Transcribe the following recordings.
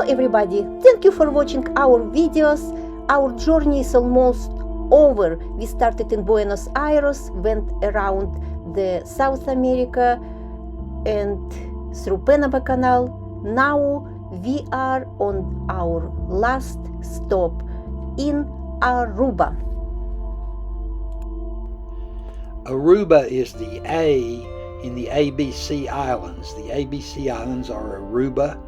everybody, thank you for watching our videos. Our journey is almost over. We started in Buenos Aires, went around the South America and through Panama Canal. Now we are on our last stop in Aruba. Aruba is the A in the ABC Islands. The ABC Islands are Aruba,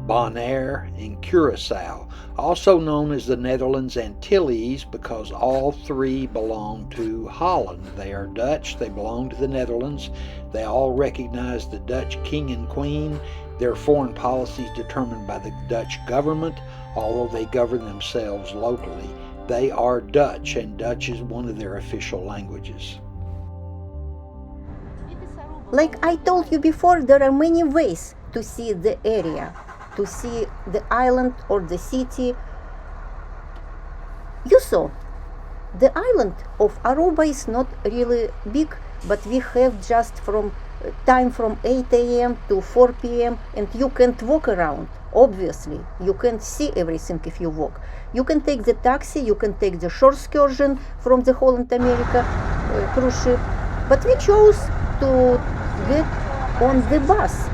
Bonaire, and Curacao, also known as the Netherlands Antilles because all three belong to Holland. They are Dutch, they belong to the Netherlands, they all recognize the Dutch king and queen. Their foreign policy is determined by the Dutch government, although they govern themselves locally. They are Dutch, and Dutch is one of their official languages. Like I told you before, there are many ways to see the area, to see the island or the city. You saw, the island of Aruba is not really big, but we have just from 8 a.m. to 4 p.m. and you can't walk around. Obviously, you can't see everything if you walk. You can take the taxi, you can take the shore excursion from the Holland America cruise ship, but we chose to get on the bus.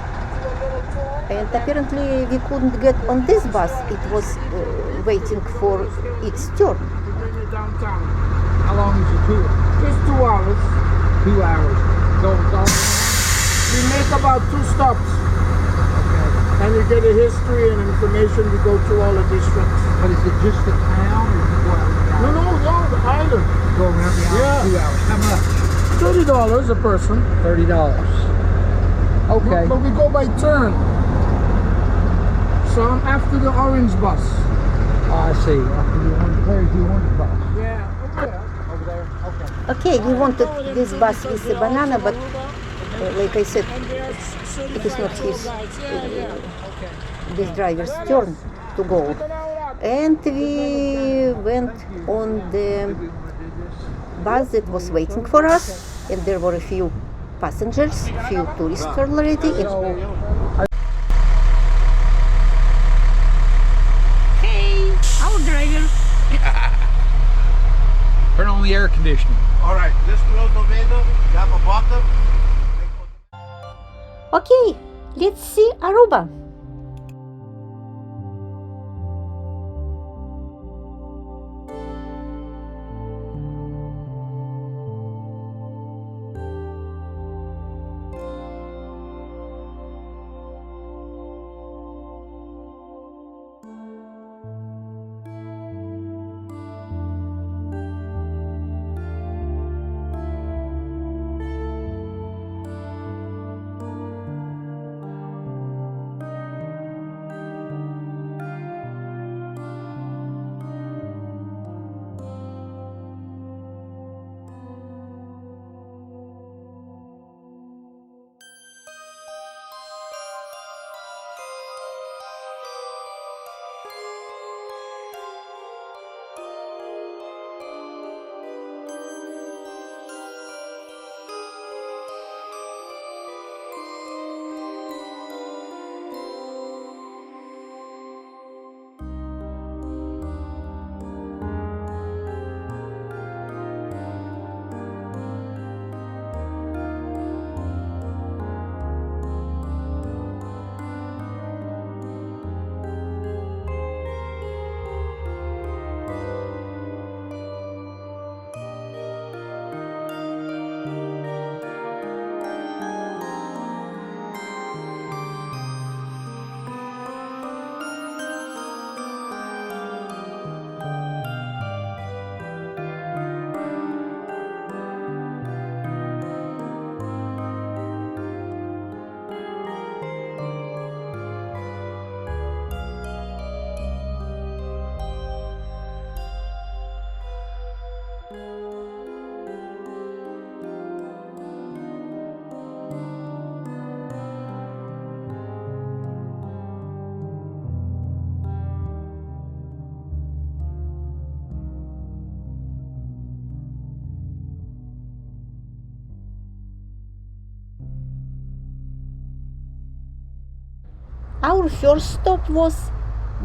And apparently we couldn't get on this bus. It was waiting for its turn. Downtown. How long is the tour? Just 2 hours. 2 hours. So We make about 2 stops. okay. And you get a history and information. We go through all the districts. But is it just the town or you go out the No, island? no, the island. Go around the island Yeah. 2 hours. How much? $30 a person. $30. Okay. But we go by turn. So I'm after the orange bus. Oh, I see. Where's the orange bus? Yeah, over there. Over there? Okay. Okay, we wanted this bus with the banana, but like I said, it is not his, this driver's turn to go. And we went on the bus that was waiting for us, and there were a few passengers, few tourists already. Hey, our driver. Turn on the air conditioning. All right, let's close the window. You have a bottle. Okay, let's see Aruba. Our first stop was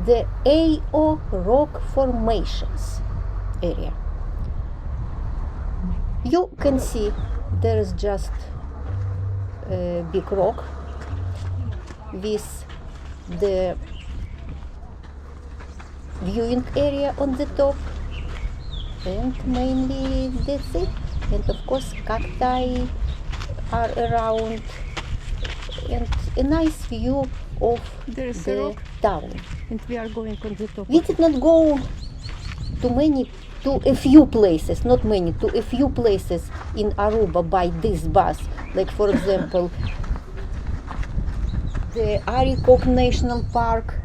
the AO rock formations area. You can see there is just a big rock with the viewing area on the top, and mainly that's it. And of course cacti are around, and a nice view of There is a the rock. town. And we are going on the top. We did not go to a few places, not many, to a few places in Aruba by this bus. Like for example, the Arikok National Park.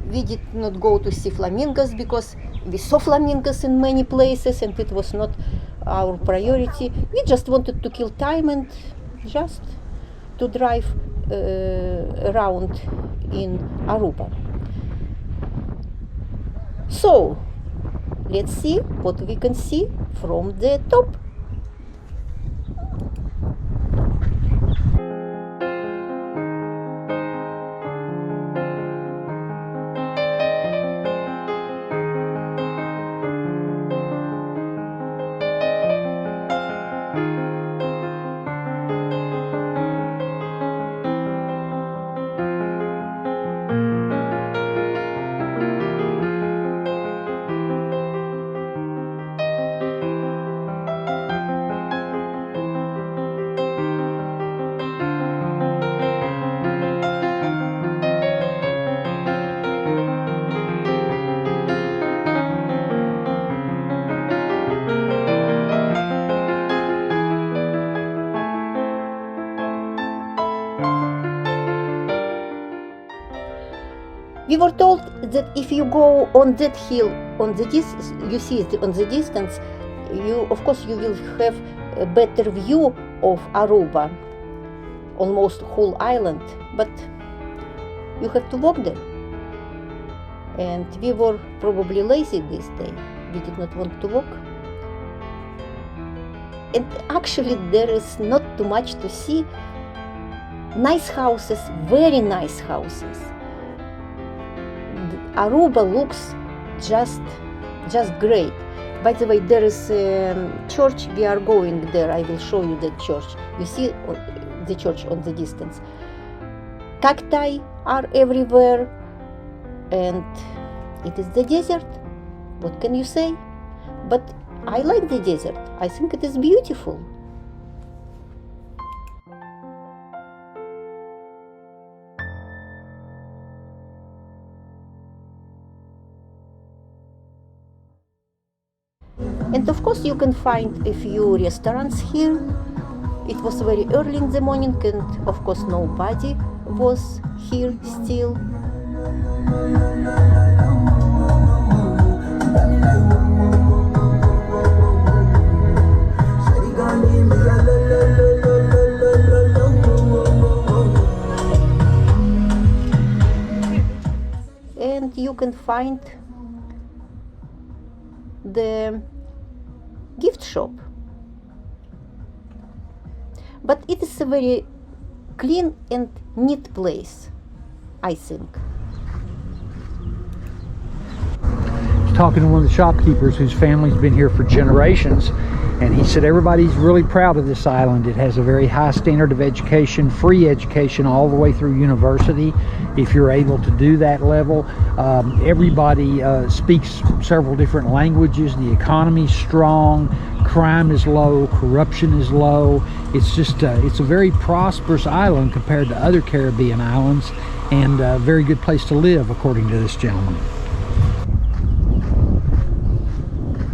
We did not go to see flamingos because we saw flamingos in many places and it was not our priority. We just wanted to kill time and just to drive around in Aruba. So, let's see what we can see from the top. We were told that if you go on that hill, you see it on the distance, of course you will have a better view of Aruba, almost whole island, but you have to walk there. And we were probably lazy this day. We did not want to walk. And actually there is not too much to see. Nice houses, very nice houses. Aruba looks just great. By the way, there is a church. We are going there. I will show you the church. You see the church on the distance. Cacti are everywhere, and it is the desert. What can you say? But I like the desert. I think it is beautiful. And of course you can find a few restaurants here. It was very early in the morning and of course nobody was here still. And you can find the gift shop, but it is a very clean and neat place, I think. I was talking to one of the shopkeepers whose family's been here for generations, and he said everybody's really proud of this island. It has a very high standard of education, free education all the way through university, if you're able to do that level. Everybody speaks several different languages. The economy's strong, crime is low, corruption is low. It's just it's a very prosperous island compared to other Caribbean islands, and a very good place to live according to this gentleman.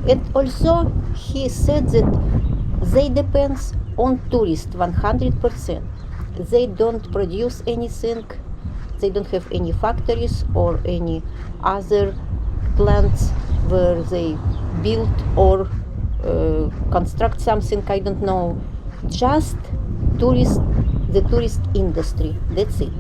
And also he said that they depend on tourists 100%. They don't produce anything. They don't have any factories or any other plants where they build or construct something, I don't know. Just the tourist industry, that's it.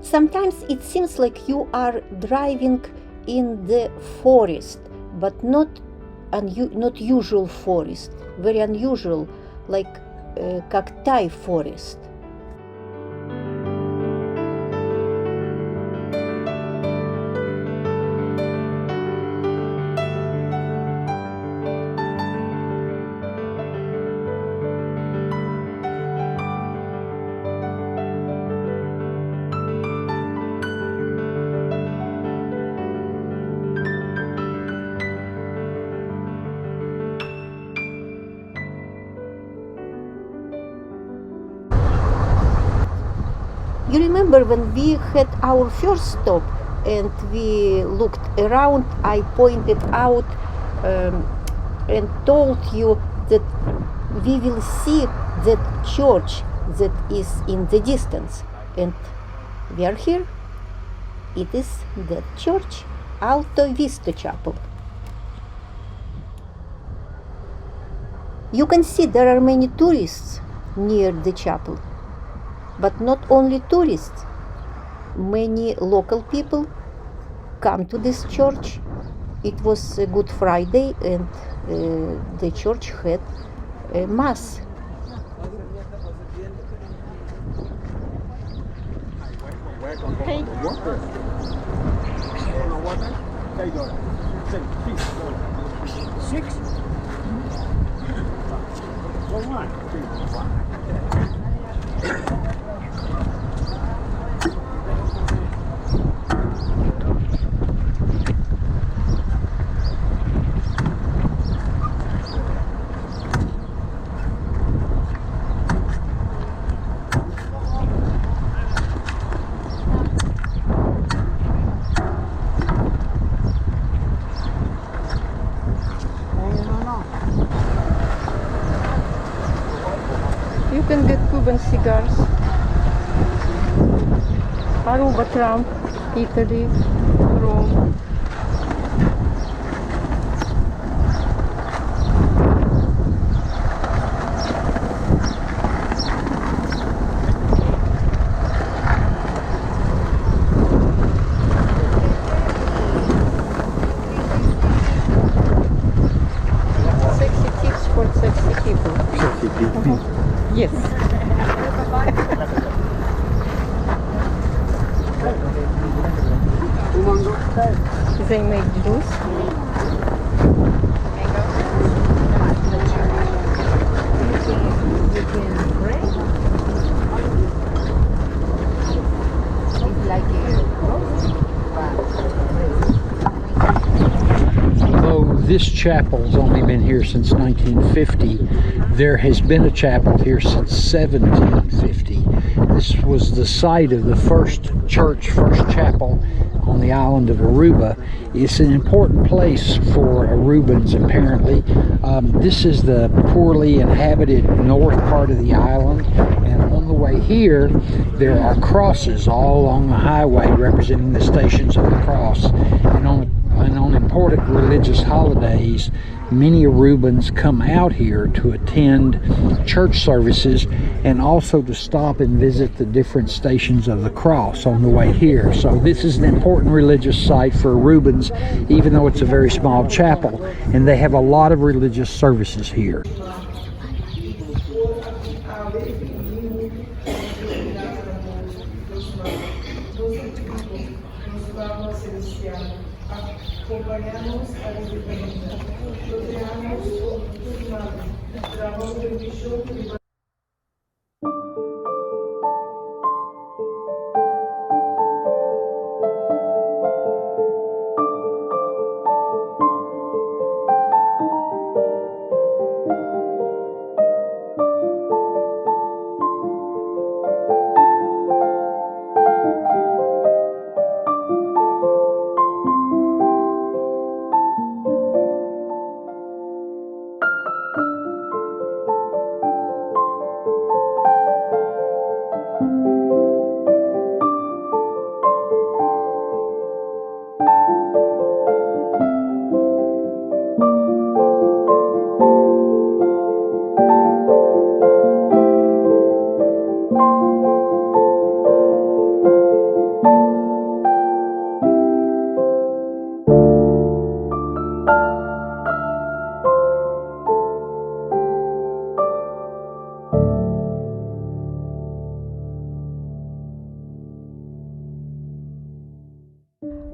Sometimes it seems like you are driving in the forest, but not usual forest, very unusual, like cacti forest. You remember when we had our first stop and we looked around, I pointed out and told you that we will see that church that is in the distance. And we are here. It is that church, Alto Vista Chapel. You can see there are many tourists near the chapel. But not only tourists, many local people come to this church. It was a Good Friday and the church had a mass. Hey. Six. Go on. You can get Cuban cigars. Aruba, Trump, Italy, Rome. Sexy tips for sexy people. Yes. They make juice. Although this chapel's only been here since 1950, there has been a chapel here since 1750. This was the site of the first chapel on the island of Aruba. It's an important place for Arubans, apparently. This is the poorly inhabited north part of the island, and on the way here there are crosses all along the highway representing the Stations of the Cross. And on important religious holidays, many Arubans come out here to attend church services and also to stop and visit the different Stations of the Cross on the way here. So this is an important religious site for Arubans, even though it's a very small chapel, and they have a lot of religious services here.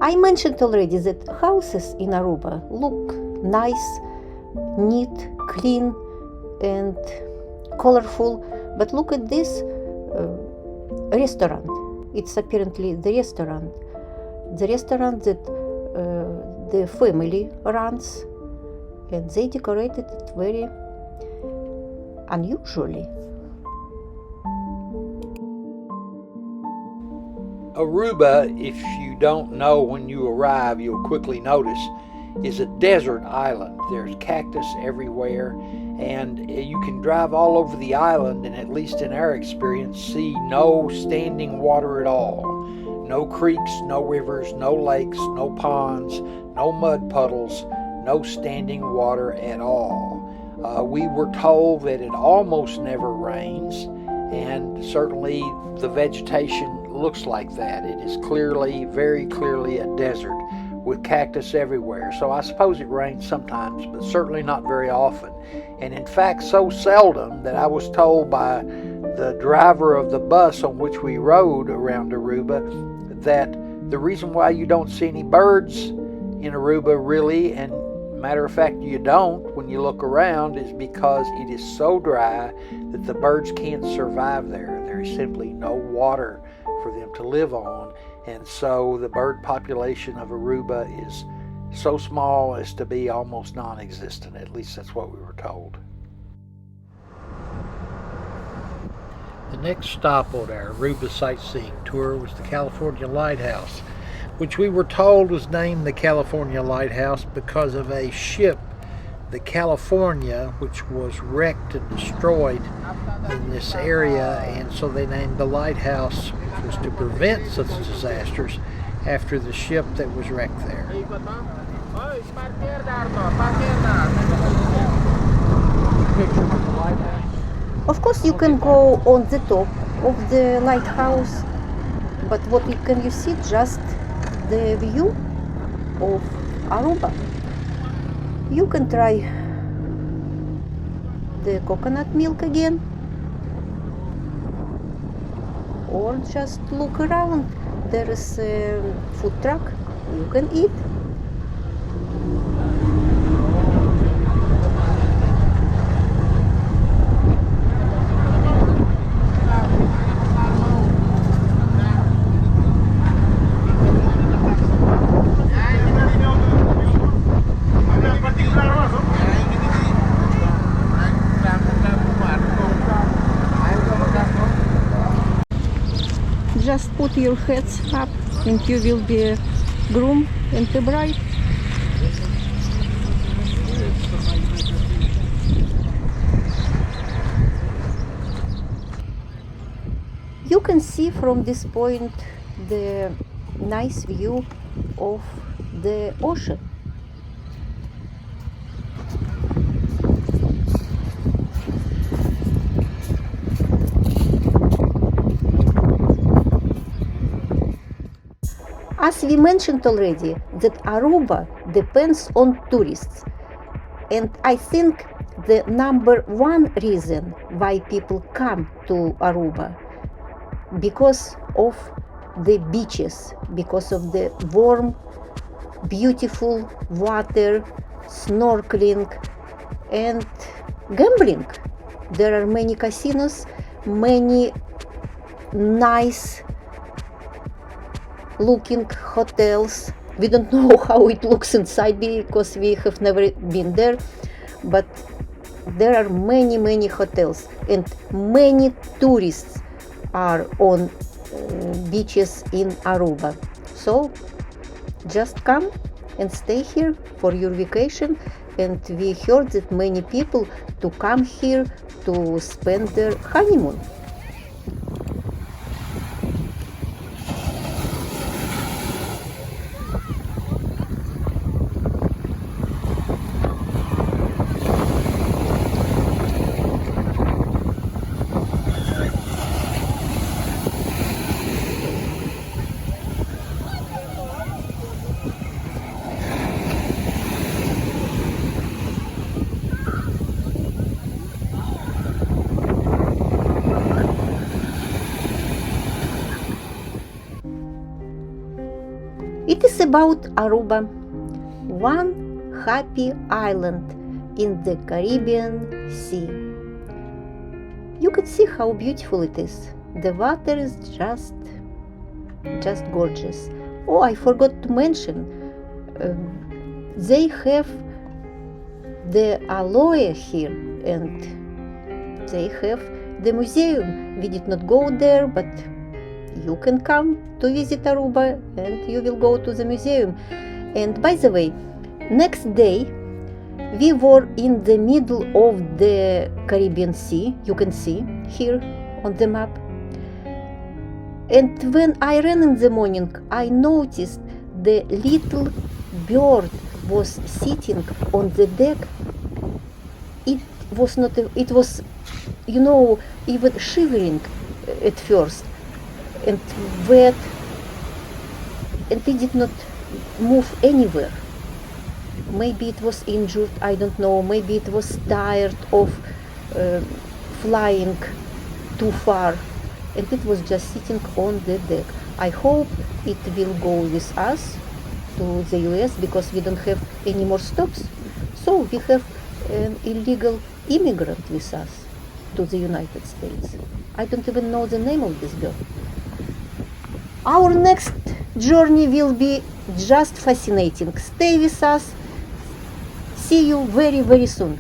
I mentioned already that houses in Aruba look nice, neat, clean, and colorful. But look at this restaurant. It's apparently the restaurant that the family runs, and they decorated it very unusually. Aruba, if you don't know when you arrive, you'll quickly notice, is a desert island. There's cactus everywhere, and you can drive all over the island and, at least in our experience, see no standing water at all. No creeks, no rivers, no lakes, no ponds, no mud puddles, no standing water at all. We were told that it almost never rains, and certainly the vegetation looks like that. It is clearly, very clearly a desert with cactus everywhere. So I suppose it rains sometimes, but certainly not very often. And in fact, so seldom that I was told by the driver of the bus on which we rode around Aruba that the reason why you don't see any birds in Aruba really, and matter of fact you don't when you look around, is because it is so dry that the birds can't survive there. There is simply no water for them to live on, and so the bird population of Aruba is so small as to be almost non-existent. At least that's what we were told. The next stop on our Aruba sightseeing tour was the California Lighthouse, which we were told was named the California Lighthouse because of a ship, the California, which was wrecked and destroyed in this area, and so they named the lighthouse, which was to prevent such disasters, after the ship that was wrecked there. Of course, you can go on the top of the lighthouse, but what can you see? Just the view of Aruba. You can try the coconut milk again, or just look around. There is a food truck you can eat. Just put your heads up and you will be a groom and a bride. You can see from this point the nice view of the ocean. As we mentioned already, that Aruba depends on tourists, and I think the number one reason why people come to Aruba, because of the beaches, because of the warm, beautiful water, snorkeling, and gambling. There are many casinos, many nice looking hotels. We don't know how it looks inside because we have never been there, but there are many hotels, and many tourists are on beaches in Aruba. So just come and stay here for your vacation, and we heard that many people to come here to spend their honeymoon. about Aruba? One happy island in the Caribbean Sea. You can see how beautiful it is. The water is just gorgeous. Oh, I forgot to mention, they have the aloe here, and they have the museum. We did not go there, but you can come to visit Aruba and you will go to the museum. And by the way, next day we were in the middle of the Caribbean Sea. You can see here on the map. And when I ran in the morning, I noticed the little bird was sitting on the deck. It was not, it was, even shivering at first and wet, and it did not move anywhere. Maybe it was injured, I don't know. Maybe it was tired of flying too far, and it was just sitting on the deck. I hope it will go with us to the US, because we don't have any more stops. So we have an illegal immigrant with us to the United States. I don't even know the name of this girl. Our next journey will be just fascinating. Stay with us. See you very, very soon.